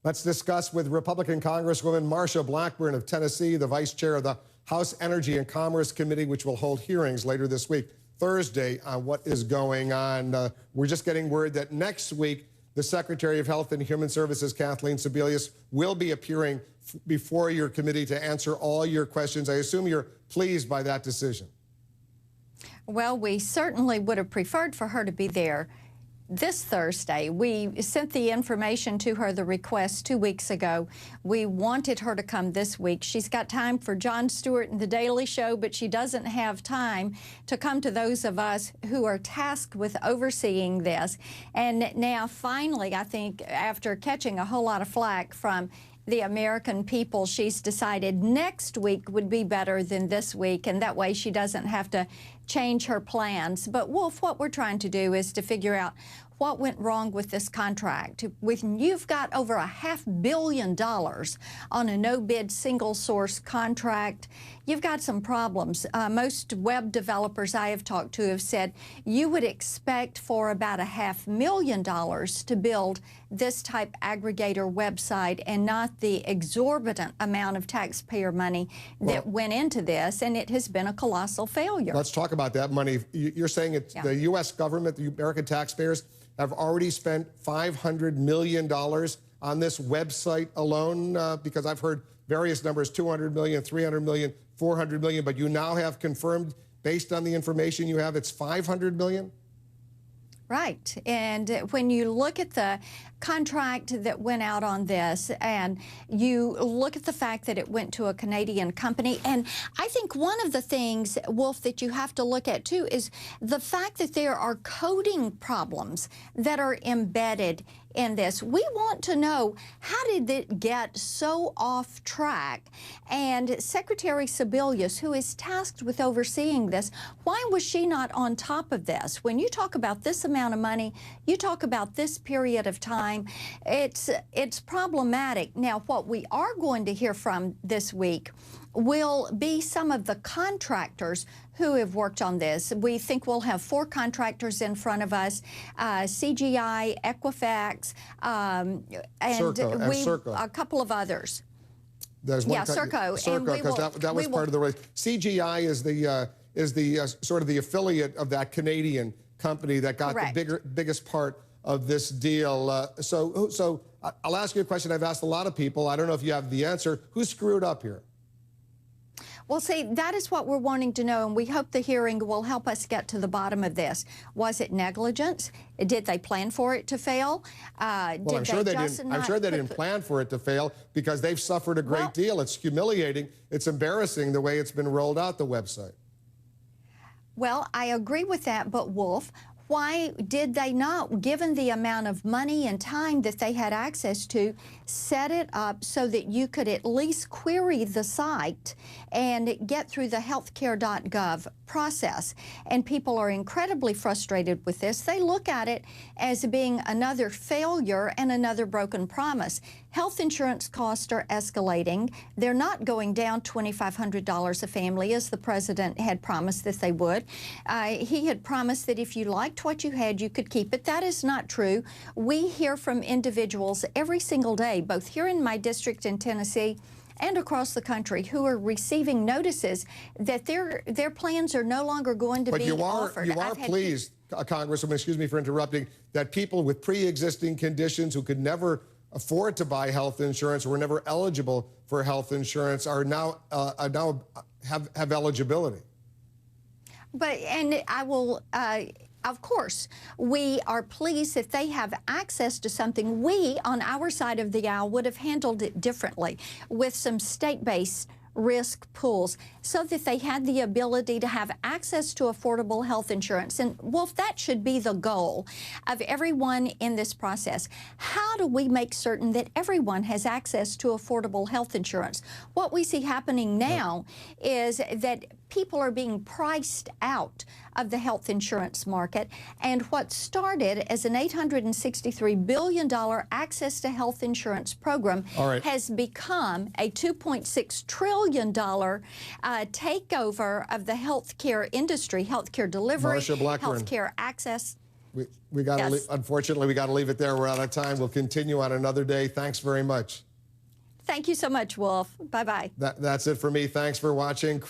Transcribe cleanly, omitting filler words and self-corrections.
Let's discuss with Republican Congresswoman Marsha Blackburn of Tennessee, the vice chair of the House Energy and Commerce Committee, which will hold hearings later this week, Thursday, on what is going on. We're just getting word that next week, the Secretary of Health and Human Services, Kathleen Sebelius, will be appearing before your committee to answer all your questions. I assume you're pleased by that decision. Well, we certainly would have preferred for her to be there this Thursday. We sent the information to her, the request, 2 weeks ago. We wanted her to come this week. She's got time for Jon Stewart and The Daily Show, but she doesn't have time to come to those of us who are tasked with overseeing this. And now, finally, I think after catching a whole lot of flack from the American people, she's decided next week would be better than this week, and that way she doesn't have to change her plans. But Wolf, what we're trying to do is to figure out what went wrong with this contract. You've got over $500 million on a no-bid single-source contract. You've got some problems. Most web developers I have talked to have said you would expect for about $500,000 to build this type aggregator website and not the exorbitant amount of taxpayer money that went into this, and it has been a colossal failure. Let's talk about that money. You're saying it's the U.S. government, the American taxpayers, have already spent $500 million on this website alone? Because I've heard various numbers, 200 million, 300 million, 400 million, but you now have confirmed, based on the information you have, it's 500 million? Right. And when you look at the contract that went out on this, and you look at the fact that it went to a Canadian company, and I think one of the things, Wolf, that you have to look at too is the fact that there are coding problems that are embedded in this. We want to know, how did it get so off track? And Secretary Sebelius, who is tasked with overseeing this, why was she not on top of this? When you talk about this amount of money, you talk about this period of time, it's problematic. Now, what we are going to hear from this week will be some of the contractors who have worked on this. We think we'll have 4 contractors in front of us, CGI, Equifax, and Serco. A couple of others. There's one Serco. Serco, because that was part of the race. CGI is the sort of the affiliate of that Canadian company that got the biggest part of this deal. So I'll ask you a question I've asked a lot of people. I don't know if you have the answer. Who screwed up here? Well, see, that is what we're wanting to know, and we hope the hearing will help us get to the bottom of this. Was it negligence? Did they plan for it to fail? Well, I'm sure they didn't plan for it to fail, because they've suffered a great deal. It's humiliating. It's embarrassing the way it's been rolled out, the website. Well, I agree with that, but Wolf, why did they not, given the amount of money and time that they had access to, set it up so that you could at least query the site and get through the healthcare.gov process? And people are incredibly frustrated with this. They look at it as being another failure and another broken promise. Health insurance costs are escalating. They're not going down $2,500 a family, as the president had promised that they would. He had promised that if you liked what you had, you could keep it. That is not true. We hear from individuals every single day, both here in my district in Tennessee and across the country, who are receiving notices that their plans are no longer going to be offered. You are pleased, Congresswoman, excuse me for interrupting, that people with pre-existing conditions who could never afford to buy health insurance, were never eligible for health insurance, are now have eligibility. But, and I will, of course, we are pleased that they have access to something. We, on our side of the aisle, would have handled it differently with some state-based risk pools so that they had the ability to have access to affordable health insurance. And, Wolf, that should be the goal of everyone in this process. How do we make certain that everyone has access to affordable health insurance? What we see happening now is that people are being priced out of the health insurance market, and what started as an $863 billion access to health insurance program has become a $2.6 trillion takeover of the healthcare industry, healthcare delivery, healthcare access. We got to. Yes. Unfortunately, we got to leave it there. We're out of time. We'll continue on another day. Thanks very much. Thank you so much, Wolf. Bye-bye. That's it for me. Thanks for watching.